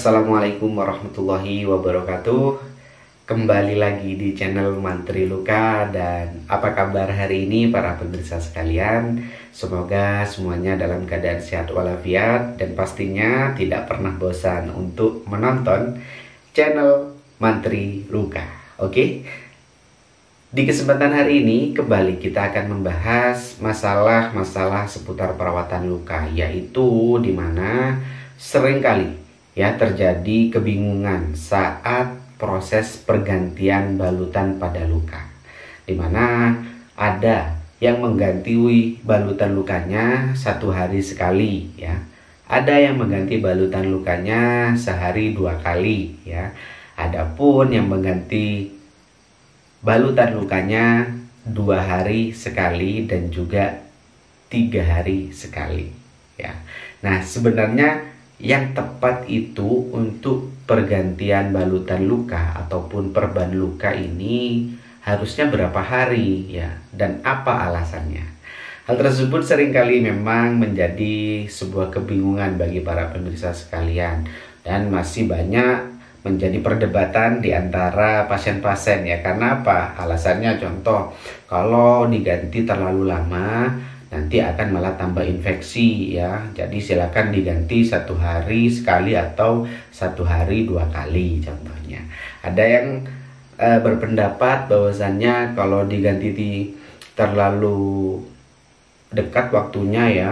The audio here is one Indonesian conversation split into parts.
Assalamualaikum warahmatullahi wabarakatuh. Kembali lagi di channel Mantri Luka. Dan apa kabar hari ini para pemirsa sekalian? Semoga semuanya dalam keadaan sehat walafiat dan pastinya tidak pernah bosan untuk menonton channel Mantri Luka. Oke? Di kesempatan hari ini kembali kita akan membahas masalah-masalah seputar perawatan luka, yaitu dimana seringkali ya terjadi kebingungan saat proses pergantian balutan pada luka, dimana ada yang mengganti balutan lukanya 1 hari sekali ya, ada yang mengganti balutan lukanya sehari 2 kali ya, adapun yang mengganti balutan lukanya 2 hari sekali dan juga 3 hari sekali ya. Nah, sebenarnya yang tepat itu untuk pergantian balutan luka ataupun perban luka ini harusnya berapa hari ya, dan apa alasannya? Hal tersebut seringkali memang menjadi sebuah kebingungan bagi para pemirsa sekalian dan masih banyak menjadi perdebatan di antara pasien-pasien ya. Karena apa? Alasannya contoh, kalau diganti terlalu lama nanti akan malah tambah infeksi ya. Jadi silakan diganti 1 hari sekali atau 1 hari 2 kali contohnya. Ada yang berpendapat bahwasannya kalau diganti terlalu dekat waktunya ya,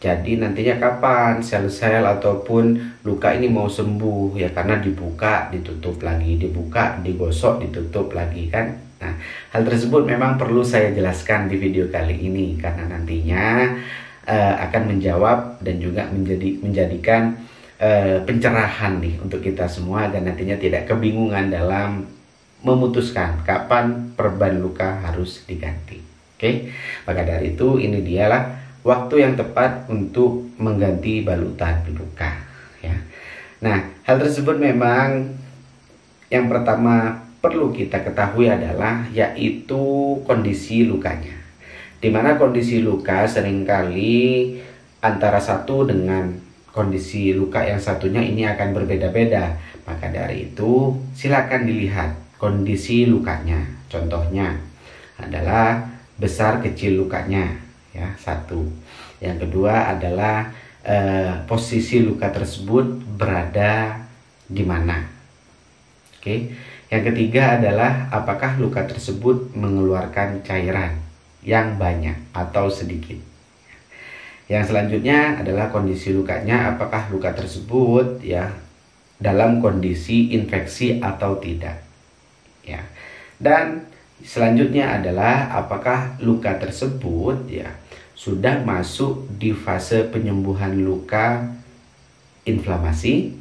jadi nantinya kapan sel-sel ataupun luka ini mau sembuh ya, karena dibuka ditutup lagi, dibuka digosok ditutup lagi kan. Nah, hal tersebut memang perlu saya jelaskan di video kali ini karena nantinya akan menjawab dan juga menjadikan pencerahan nih untuk kita semua, dan nantinya tidak kebingungan dalam memutuskan kapan perban luka harus diganti. Oke, maka dari itu ini dialah waktu yang tepat untuk mengganti balutan luka ya. Nah, hal tersebut memang yang pertama perlu kita ketahui adalah yaitu kondisi lukanya, dimana kondisi luka seringkali antara satu dengan kondisi luka yang satunya ini akan berbeda-beda. Maka dari itu silakan dilihat kondisi lukanya. Contohnya adalah besar kecil lukanya ya, satu. Yang kedua adalah posisi luka tersebut berada di mana. Oke. Yang ketiga adalah apakah luka tersebut mengeluarkan cairan yang banyak atau sedikit. Yang selanjutnya adalah kondisi lukanya, apakah luka tersebut ya dalam kondisi infeksi atau tidak ya. Dan selanjutnya adalah apakah luka tersebut ya sudah masuk di fase penyembuhan luka, inflamasi,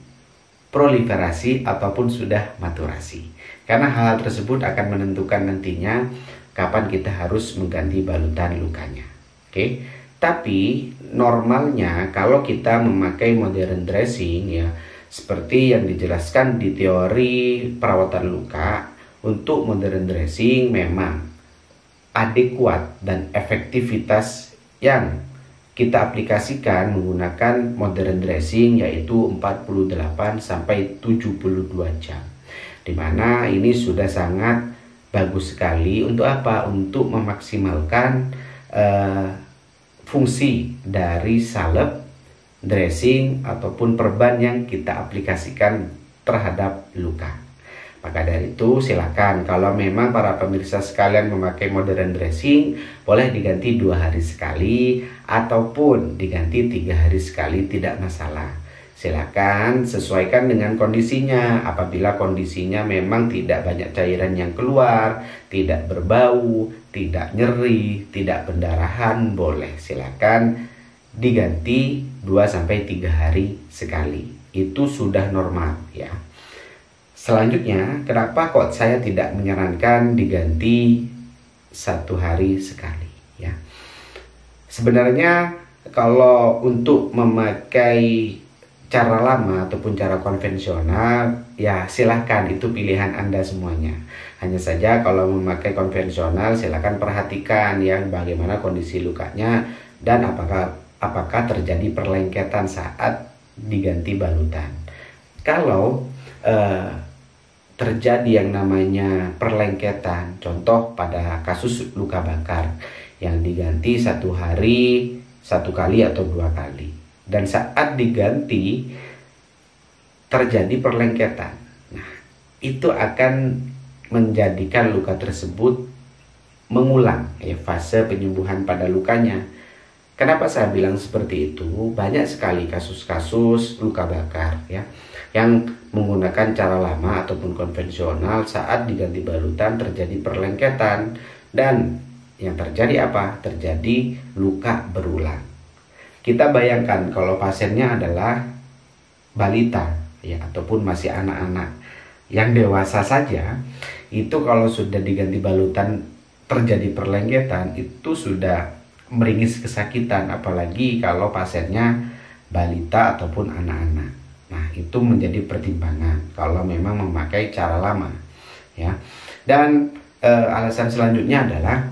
proliferasi ataupun sudah maturasi. Karena hal tersebut akan menentukan nantinya kapan kita harus mengganti balutan lukanya. Oke. Tapi normalnya kalau kita memakai modern dressing ya, seperti yang dijelaskan di teori perawatan luka, untuk modern dressing memang adekuat dan efektivitas yang kita aplikasikan menggunakan modern dressing yaitu 48 sampai 72 jam. Dimana ini sudah sangat bagus sekali untuk apa? Untuk memaksimalkan fungsi dari salep, dressing ataupun perban yang kita aplikasikan terhadap luka. Maka dari itu silakan kalau memang para pemirsa sekalian memakai modern dressing, boleh diganti 2 hari sekali ataupun diganti 3 hari sekali, tidak masalah. Silakan sesuaikan dengan kondisinya. Apabila kondisinya memang tidak banyak cairan yang keluar, tidak berbau, tidak nyeri, tidak pendarahan, boleh silakan diganti 2-3 hari sekali. Itu sudah normal ya. Selanjutnya, kenapa kok saya tidak menyarankan diganti 1 hari sekali ya? Sebenarnya kalau untuk memakai cara lama ataupun cara konvensional ya silahkan, itu pilihan Anda semuanya. Hanya saja kalau memakai konvensional silahkan perhatikan yang bagaimana kondisi lukanya dan apakah terjadi perlengketan saat diganti balutan. Kalau terjadi yang namanya perlengketan, contoh pada kasus luka bakar yang diganti 1 hari 1 kali atau 2 kali, dan saat diganti terjadi perlengketan, nah itu akan menjadikan luka tersebut mengulang fase penyembuhan pada lukanya. Kenapa saya bilang seperti itu? Banyak sekali kasus-kasus luka bakar ya yang menggunakan cara lama ataupun konvensional, saat diganti balutan terjadi perlengketan, dan yang terjadi apa? Terjadi luka berulang. Kita bayangkan kalau pasiennya adalah balita ya ataupun masih anak-anak. Yang dewasa saja itu kalau sudah diganti balutan terjadi perlengketan itu sudah meringis kesakitan, apalagi kalau pasiennya balita ataupun anak-anak. Nah, itu menjadi pertimbangan kalau memang memakai cara lama ya. Dan alasan selanjutnya adalah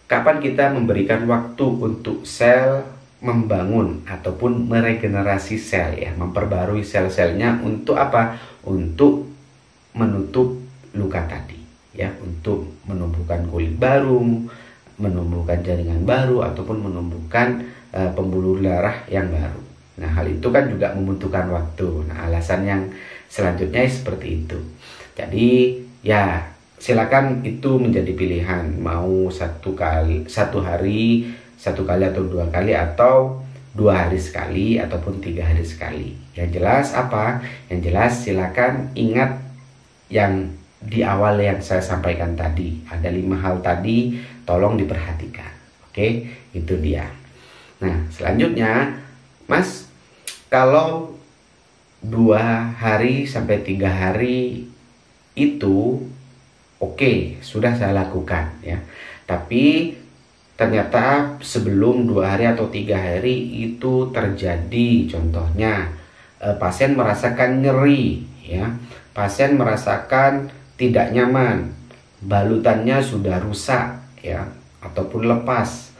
kapan kita memberikan waktu untuk sel membangun ataupun meregenerasi sel ya, memperbarui sel-selnya untuk apa? Untuk menutup luka tadi ya, untuk menumbuhkan kulit baru, menumbuhkan jaringan baru, ataupun menumbuhkan pembuluh darah yang baru. Nah, hal itu kan juga membutuhkan waktu. Nah, alasan yang selanjutnya seperti itu. Jadi ya silakan itu menjadi pilihan, mau 1 hari 1 kali atau 2 kali, atau 2 hari sekali ataupun 3 hari sekali. Yang jelas apa? Yang jelas silakan ingat yang di awal yang saya sampaikan tadi. Ada 5 hal tadi, tolong diperhatikan. Oke, itu dia. Nah, selanjutnya, Mas, kalau 2 hari sampai 3 hari itu oke, sudah saya lakukan ya. Tapi ternyata sebelum 2 hari atau 3 hari itu terjadi, contohnya pasien merasakan nyeri ya, pasien merasakan tidak nyaman, balutannya sudah rusak ya ataupun lepas,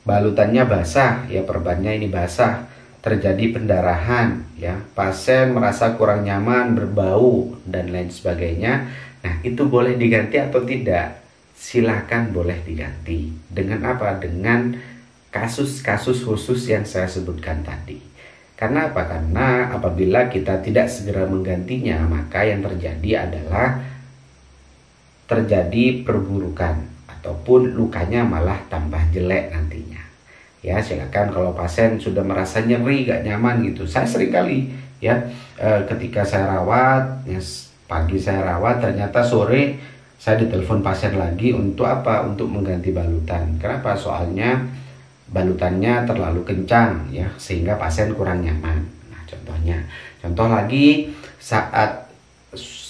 balutannya basah ya, perbannya ini basah, terjadi pendarahan ya, pasien merasa kurang nyaman, berbau dan lain sebagainya. Nah, itu boleh diganti atau tidak? Silakan boleh diganti. Dengan apa? Dengan kasus-kasus khusus yang saya sebutkan tadi. Karena apa? Karena apabila kita tidak segera menggantinya, maka yang terjadi adalah terjadi perburukan ataupun lukanya malah tambah jelek nantinya. Ya, silakan kalau pasien sudah merasa nyeri, gak nyaman gitu. Saya sering kali ya ketika saya rawat ya, pagi saya rawat, ternyata sore saya ditelepon pasien lagi untuk apa? Untuk mengganti balutan. Kenapa? Soalnya balutannya terlalu kencang ya, sehingga pasien kurang nyaman. Nah, contoh lagi saat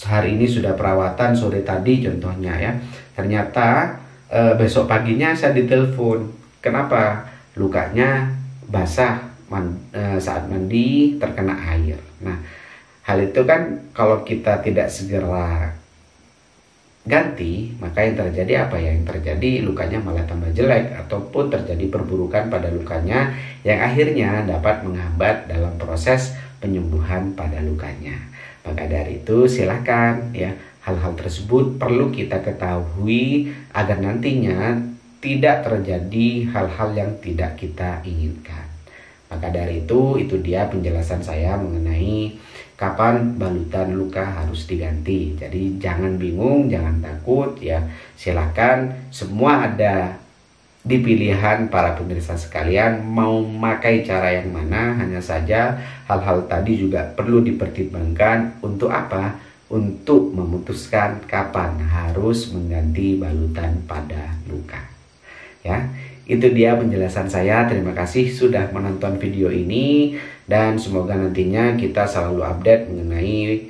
hari ini sudah perawatan, sore tadi contohnya ya, ternyata besok paginya saya ditelepon. Kenapa? Lukanya basah saat mandi terkena air. Nah, hal itu kan kalau kita tidak segera ganti, maka yang terjadi apa ya? Yang terjadi lukanya malah tambah jelek ataupun terjadi perburukan pada lukanya yang akhirnya dapat menghambat dalam proses penyembuhan pada lukanya. Maka dari itu silakan ya, hal-hal tersebut perlu kita ketahui agar nantinya tidak terjadi hal-hal yang tidak kita inginkan. Maka dari itu dia penjelasan saya mengenai kapan balutan luka harus diganti. Jadi jangan bingung, jangan takut ya. Silakan, semua ada di pilihan para pemirsa sekalian mau memakai cara yang mana. Hanya saja hal-hal tadi juga perlu dipertimbangkan untuk apa? Untuk memutuskan kapan harus mengganti balutan pada luka. Ya, itu dia penjelasan saya. Terima kasih sudah menonton video ini, dan semoga nantinya kita selalu update mengenai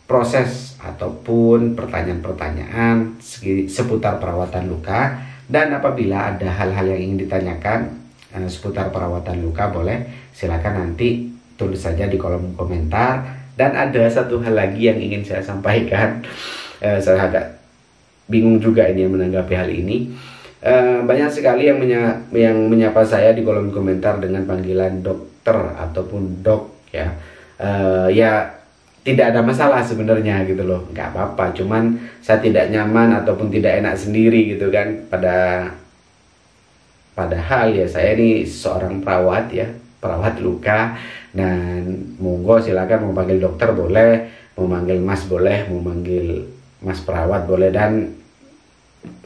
proses ataupun pertanyaan-pertanyaan seputar perawatan luka. Dan apabila ada hal-hal yang ingin ditanyakan seputar perawatan luka, boleh silakan nanti tulis saja di kolom komentar. Dan ada satu hal lagi yang ingin saya sampaikan, saya agak bingung juga ini menanggapi hal ini. Banyak sekali yang menyapa saya di kolom komentar dengan panggilan dokter ataupun dok ya. Ya tidak ada masalah sebenarnya gitu loh, nggak apa-apa. Cuman saya tidak nyaman ataupun tidak enak sendiri gitu kan. Padahal ya saya ini seorang perawat ya, perawat luka. Dan monggo silakan mau panggil dokter boleh, mau manggil mas boleh, mau manggil mas perawat boleh, dan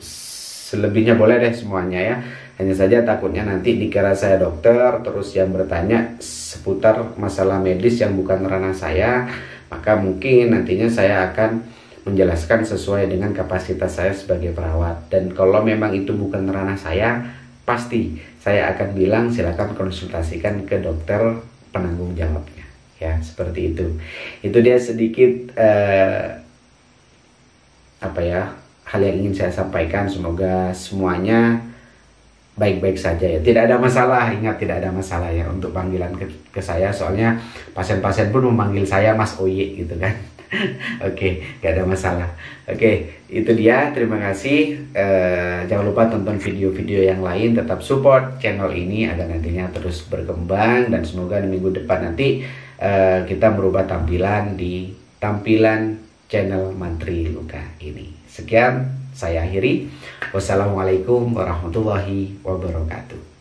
selebihnya boleh deh semuanya ya. Hanya saja takutnya nanti dikira saya dokter terus yang bertanya seputar masalah medis yang bukan ranah saya, maka mungkin nantinya saya akan menjelaskan sesuai dengan kapasitas saya sebagai perawat. Dan kalau memang itu bukan ranah saya, pasti saya akan bilang silakan konsultasikan ke dokter penanggung jawabnya ya, seperti itu. Itu dia sedikit hal yang ingin saya sampaikan. Semoga semuanya baik-baik saja ya, tidak ada masalah. Ingat, tidak ada masalah ya untuk panggilan ke saya, soalnya pasien-pasien pun memanggil saya Mas Oye gitu kan. Oke, gak ada masalah. Oke, itu dia, terima kasih. Jangan lupa tonton video-video yang lain, tetap support channel ini agar nantinya terus berkembang, dan semoga di minggu depan nanti kita merubah tampilan di tampilan channel Mantri Luka ini. Sekian, saya akhiri. Wassalamualaikum warahmatullahi wabarakatuh.